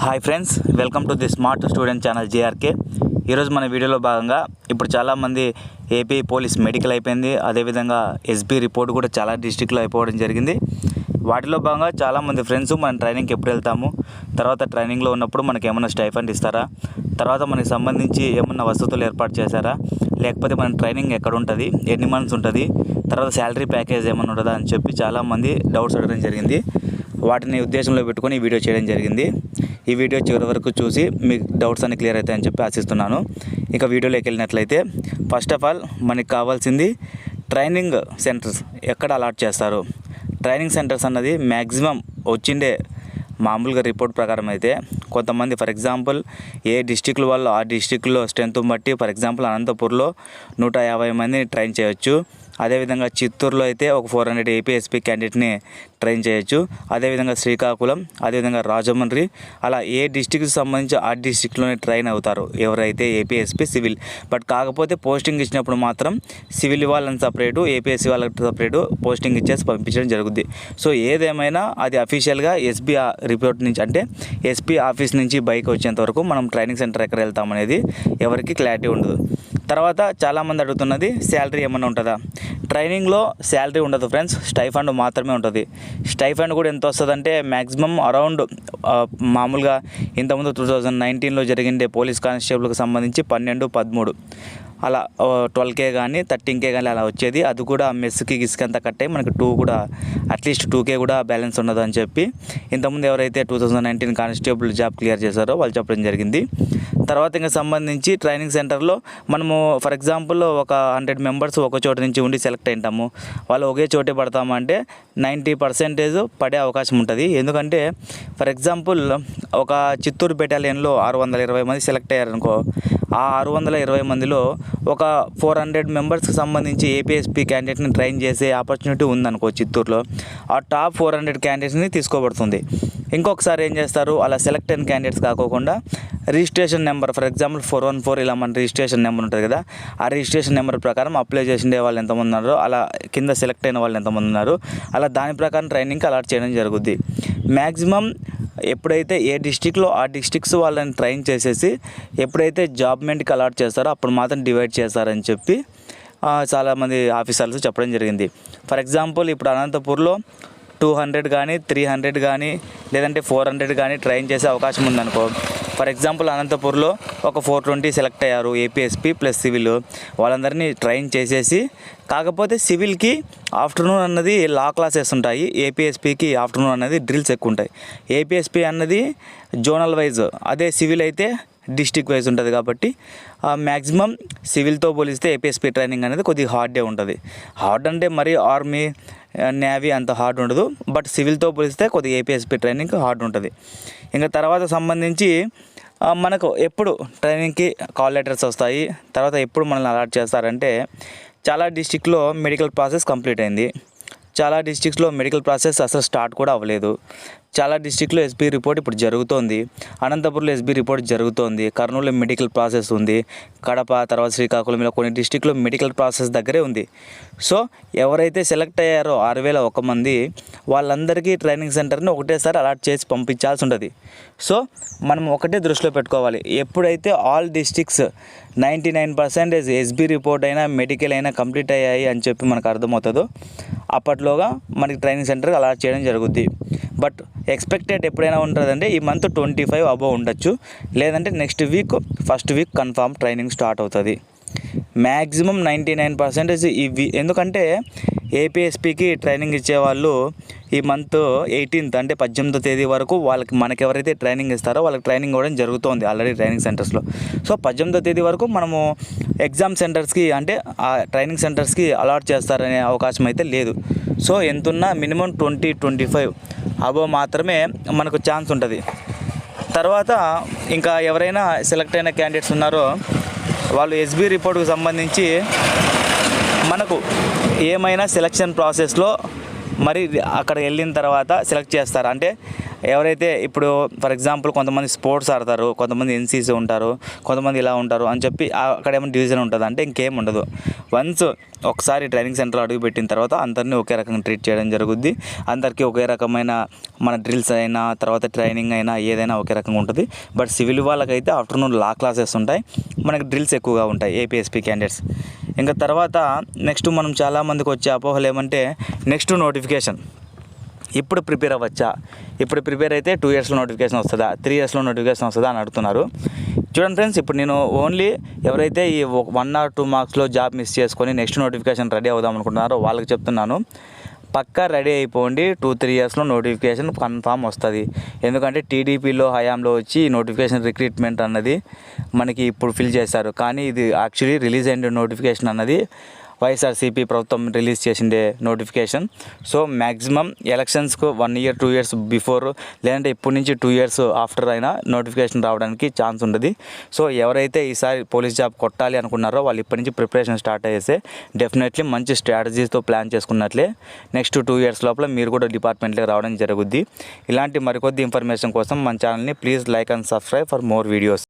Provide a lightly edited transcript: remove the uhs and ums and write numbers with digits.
Hi friends, welcome to the smart student channel JRK. ఈరోజు మన వీడియోలో భాగంగా ఇప్పుడు చాలామంది ఏపీ పోలీస్ మెడికల్ అయిపోయింది, అదేవిధంగా ఎస్బీ రిపోర్ట్ కూడా చాలా డిస్ట్రిక్ట్లో అయిపోవడం జరిగింది. వాటిలో భాగంగా చాలామంది ఫ్రెండ్స్ మనం ట్రైనింగ్కి ఎప్పుడు వెళ్తాము, తర్వాత ట్రైనింగ్లో ఉన్నప్పుడు మనకి ఏమైనా స్టైఫండ్ ఇస్తారా, తర్వాత మనకి సంబంధించి ఏమన్నా వసతులు ఏర్పాటు చేశారా, లేకపోతే మన ట్రైనింగ్ ఎక్కడ ఉంటుంది, ఎన్ని మంత్స్ ఉంటుంది, తర్వాత శాలరీ ప్యాకేజ్ ఏమైనా ఉంటుందా అని చెప్పి చాలామంది డౌట్స్ అడగడం జరిగింది. వాటిని ఉద్దేశంలో పెట్టుకొని ఈ వీడియో చేయడం జరిగింది. ఈ వీడియో చివరి వరకు చూసి మీకు డౌట్స్ అన్ని క్లియర్ అవుతాయని చెప్పి ఆశిస్తున్నాను. ఇక వీడియోలోకి వెళ్ళినట్లయితే ఫస్ట్ ఆఫ్ ఆల్ మనకి కావాల్సింది ట్రైనింగ్ సెంటర్స్ ఎక్కడ అలాట్ చేస్తారు. ట్రైనింగ్ సెంటర్స్ అన్నది మ్యాక్సిమం వచ్చిండే మామూలుగా రిపోర్ట్ ప్రకారం అయితే కొంతమంది ఫర్ ఎగ్జాంపుల్ ఏ డిస్టిక్ల వాళ్ళు ఆ డిస్టిక్లో స్ట్రెంత్ బట్టి ఫర్ ఎగ్జాంపుల్ అనంతపూర్లో 150 మందిని ట్రైన్ చేయొచ్చు. అదేవిధంగా చిత్తూరులో అయితే ఒక 400 ఏపీఎస్పీ క్యాండిడేట్ని ట్రైన్ చేయొచ్చు. అదేవిధంగా శ్రీకాకుళం, అదేవిధంగా రాజమండ్రి, అలా ఏ డిస్టిక్కి సంబంధించి ఆ డిస్టిక్లోనే ట్రైన్ అవుతారు ఎవరైతే ఏపీఎస్పీ సివిల్. బట్ కాకపోతే పోస్టింగ్ ఇచ్చినప్పుడు మాత్రం సివిల్ వాళ్ళని సపరేటు, ఏపీఎస్సీ వాళ్ళకి సపరేటు పోస్టింగ్ ఇచ్చేసి పంపించడం జరుగుద్ది. సో ఏదేమైనా అది అఫీషియల్గా ఎస్బీ రిపోర్ట్ నుంచి అంటే ఎస్పీ ఆఫీస్ నుంచి బైక్ వచ్చేంత వరకు మనం ట్రైనింగ్ సెంటర్ ఎక్కడ వెళ్తామనేది ఎవరికి క్లారిటీ ఉండదు. తర్వాత చాలామంది అడుగుతున్నది శాలరీ ఏమైనా ఉంటుందా. ట్రైనింగ్లో శాలరీ ఉండదు ఫ్రెండ్స్, స్టైఫండ్ మాత్రమే ఉంటుంది. స్టైఫండ్ కూడా ఎంత వస్తుందంటే మ్యాక్సిమం అరౌండ్ మామూలుగా ఇంతకుముందు 2019లో జరిగిండే పోలీస్ కానిస్టేబుల్కి సంబంధించి 12-13 అలా 12K కానీ 13K కానీ అలా వచ్చేది. అది కూడా మెస్కి గిస్కంతా కట్టే మనకి 2 కూడా అట్లీస్ట్ 2K కూడా బ్యాలెన్స్ ఉండదు అని చెప్పి ఇంతకుముందు ఎవరైతే 2019 కానిస్టేబుల్ జాబ్ క్లియర్ చేశారో వాళ్ళు చెప్పడం జరిగింది. తర్వాత ఇంకా సంబంధించి ట్రైనింగ్ సెంటర్లో మనము ఫర్ ఎగ్జాంపుల్ ఒక 100 మెంబర్స్ ఒక చోట నుంచి ఉండి సెలెక్ట్ అయింటాము, వాళ్ళు ఒకే చోటే పడతామంటే 90% పడే అవకాశం ఉంటుంది. ఎందుకంటే ఫర్ ఎగ్జాంపుల్ ఒక చిత్తూరు బెటాలియన్లో 620 మంది సెలెక్ట్ అయ్యారనుకో, ఆ 620 మందిలో ఒక 400 మెంబర్స్కి సంబంధించి ఏపీఎస్పీ క్యాండిడేట్ని ట్రైన్ చేసే ఆపర్చునిటీ ఉందనుకో చిత్తూరులో, ఆ టాప్ 400 క్యాండిడేట్స్ని తీసుకోబడుతుంది. ఇంకొకసారి ఏం చేస్తారు, అలా సెలెక్ట్ అయిన క్యాండిడేట్స్ కాకోకుండా రిజిస్ట్రేషన్ నెంబర్ ఫర్ ఎగ్జాంపుల్ 414 ఇలా మన రిజిస్ట్రేషన్ నెంబర్ ఉంటుంది కదా, ఆ రిజిస్ట్రేషన్ నెంబర్ ప్రకారం అప్లై చేసిండే వాళ్ళు ఎంతమంది ఉన్నారో, అలా కింద సెలెక్ట్ అయిన వాళ్ళు ఎంతమంది ఉన్నారు, అలా దాని ప్రకారం ట్రైనింగ్కి అలాట్ చేయడం జరుగుద్ది. మ్యాక్సిమం ఎప్పుడైతే ఏ డిస్టిక్లో ఆ డిస్టిక్స్ వాళ్ళని ట్రైన్ చేసేసి ఎప్పుడైతే జాబ్మెంట్కి అలాట్ చేస్తారో అప్పుడు మాత్రం డివైడ్ చేస్తారని చెప్పి చాలామంది ఆఫీసర్స్ చెప్పడం జరిగింది. ఫర్ ఎగ్జాంపుల్ ఇప్పుడు అనంతపూర్లో 200 కానీ 300 కానీ లేదంటే 400 కానీ ట్రైన్ చేసే అవకాశం ఉందనుకో. ఫర్ ఎగ్జాంపుల్ అనంతపూర్లో ఒక 420 సెలెక్ట్ అయ్యారు ఏపీఎస్పీ ప్లస్ సివిల్, వాళ్ళందరినీ ట్రైన్ చేసేసి, కాకపోతే సివిల్కి ఆఫ్టర్నూన్ అన్నది లా క్లాసెస్ ఉంటాయి, ఏపీఎస్పీకి ఆఫ్టర్నూన్ అనేది డ్రిల్స్ ఎక్కువ ఉంటాయి. ఏపీఎస్పీ అన్నది జోనల్ వైజ్, అదే సివిల్ అయితే డిస్టిక్ వైజ్ ఉంటుంది. కాబట్టి మ్యాక్సిమం సివిల్తో పోలిస్తే ఏపీఎస్పీ ట్రైనింగ్ అనేది కొద్దిగా హార్డే ఉంటుంది. హార్డ్ అంటే మరీ ఆర్మీ నేవీ అంత హార్డ్ ఉండదు, బట్ సివిల్తో పోలిస్తే కొద్దిగా ఏపీఎస్పీ ట్రైనింగ్ హార్డ్ ఉంటుంది. ఇంకా తర్వాత సంబంధించి మనకు ఎప్పుడు ట్రైనింగ్కి కాల్ లెటర్స్ వస్తాయి, తర్వాత ఎప్పుడు మనల్ని అలాట్ చేస్తారంటే చాలా డిస్టిక్లో మెడికల్ ప్రాసెస్ కంప్లీట్ అయింది, చాలా డిస్టిక్స్లో మెడికల్ ప్రాసెస్ అసలు స్టార్ట్ కూడా అవ్వలేదు, చాలా డిస్టిక్లో ఎస్బీ రిపోర్ట్ ఇప్పుడు జరుగుతోంది, అనంతపురంలో ఎస్బీ రిపోర్ట్ జరుగుతోంది, కర్నూలులో మెడికల్ ప్రాసెస్ ఉంది, కడప తర్వాత శ్రీకాకుళం ఇలా కొన్ని డిస్టిక్లో మెడికల్ ప్రాసెస్ దగ్గరే ఉంది. సో ఎవరైతే సెలెక్ట్ అయ్యారో 6001 మంది వాళ్ళందరికీ ట్రైనింగ్ సెంటర్ని ఒకటేసారి అలాట్ చేసి పంపించాల్సి ఉంటుంది. సో మనం ఒకటే దృష్టిలో పెట్టుకోవాలి, ఎప్పుడైతే ఆల్ డిస్టిక్స్ 99% ఎస్బీ రిపోర్ట్ అయినా మెడికల్ అయినా కంప్లీట్ అయ్యాయి అని చెప్పి మనకు అర్థమవుతుందో అప్పట్లోగా మనకి ట్రైనింగ్ సెంటర్ అలాట్ చేయడం జరుగుద్ది. బట్ ఎక్స్పెక్టెడ్ ఎప్పుడైనా ఉంటుందంటే ఈ మంత్ 25 అబోవ్ ఉండొచ్చు, లేదంటే next week first week confirm training start అవుతుంది. మ్యాక్సిమం 99% ఇవి, ఎందుకంటే ఏపీఎస్పీకి ట్రైనింగ్ ఇచ్చేవాళ్ళు ఈ మంత్ 18th అంటే 18వ తేదీ వరకు వాళ్ళకి మనకెవరైతే ట్రైనింగ్ ఇస్తారో వాళ్ళకి ట్రైనింగ్ ఇవ్వడం జరుగుతుంది ఆల్రెడీ ట్రైనింగ్ సెంటర్స్లో. సో 18వ తేదీ వరకు మనము ఎగ్జామ్ సెంటర్స్కి అంటే ఆ ట్రైనింగ్ సెంటర్స్కి అలాట్ చేస్తారనే అవకాశం అయితే లేదు. సో ఎంతున్నా మినిమం 20-25 అబోవ్ మాత్రమే మనకు ఛాన్స్ ఉంటుంది. తర్వాత ఇంకా ఎవరైనా సెలెక్ట్ అయిన క్యాండిడేట్స్ ఉన్నారో వాళ్ళు ఎస్బీ రిపోర్ట్కి సంబంధించి మనకు ఏమైనా సెలక్షన్ ప్రాసెస్లో మరి అక్కడ వెళ్ళిన తర్వాత సెలెక్ట్ చేస్తారు. అంటే ఎవరైతే ఇప్పుడు ఫర్ ఎగ్జాంపుల్ కొంతమంది స్పోర్ట్స్ ఆడతారు, కొంతమంది ఎన్సీసీ ఉంటారు, కొంతమంది ఇలా ఉంటారు అని చెప్పి అక్కడ ఏమైనా డివిజన్ ఉంటుంది అంటే ఇంకేం ఉండదు. వన్స్ ఒకసారి ట్రైనింగ్ సెంటర్ అడుగు పెట్టిన తర్వాత అందరినీ ఒకే రకంగా ట్రీట్ చేయడం జరుగుద్ది. అందరికీ ఒకే రకమైన మన డ్రిల్స్ అయినా తర్వాత ట్రైనింగ్ అయినా ఏదైనా ఒకే రకంగా ఉంటుంది. బట్ సివిల్ వాళ్ళకైతే ఆఫ్టర్నూన్ లా క్లాసెస్ ఉంటాయి, మనకి డ్రిల్స్ ఎక్కువగా ఉంటాయి ఏపీఎస్పీ క్యాండిడేట్స్. ఇంకా తర్వాత నెక్స్ట్ మనం చాలామందికి వచ్చే అపోహలు ఏమంటే నెక్స్ట్ నోటిఫికేషన్ ఇప్పుడు ప్రిపేర్ అవ్వచ్చా, ఇప్పుడు ప్రిపేర్ అయితే 2 ఇయర్స్లో నోటిఫికేషన్ వస్తుందా, 3 ఇయర్స్లో నోటిఫికేషన్ వస్తుందా అని అడుగుతున్నారు. చూడండి ఫ్రెండ్స్, ఇప్పుడు నేను ఓన్లీ ఎవరైతే ఈ 1 or 2 మార్క్స్లో జాబ్ మిస్ చేసుకొని నెక్స్ట్ నోటిఫికేషన్ రెడీ అవుదాం అనుకుంటున్నారో వాళ్ళకి చెప్తున్నాను, పక్కా రెడీ అయిపోండి. 2-3 ఇయర్స్లో నోటిఫికేషన్ కన్ఫామ్ వస్తుంది. ఎందుకంటే టీడీపీలో హయాంలో వచ్చి నోటిఫికేషన్ రిక్రూట్మెంట్ అన్నది మనకి ఇప్పుడు ఫిల్ చేశారు. కానీ ఇది యాక్చువల్లీ రిలీజ్ అయిన నోటిఫికేషన్ అన్నది వైఎస్ఆర్సీపీ ప్రభుత్వం రిలీజ్ చేసిండే నోటిఫికేషన్. సో మ్యాక్సిమం ఎలక్షన్స్కు 1 year 2 years బిఫోర్ లేదంటే ఇప్పటి నుంచి 2 years ఆఫ్టర్ అయినా నోటిఫికేషన్ రావడానికి ఛాన్స్ ఉంటుంది. సో ఎవరైతే ఈసారి పోలీస్ జాబ్ కొట్టాలి అనుకున్నారో వాళ్ళు ఇప్పటి నుంచి ప్రిపరేషన్ స్టార్ట్ అయ్యేస్తే డెఫినెట్లీ మంచి స్ట్రాటజీస్తో ప్లాన్ చేసుకున్నట్లే నెక్స్ట్ 2 years లోపల మీరు కూడా డిపార్ట్మెంట్లోకి రావడం జరుగుద్ది. ఇలాంటి మరికొద్ది ఇన్ఫర్మేషన్ కోసం మన ఛానల్ని please like and subscribe for more videos.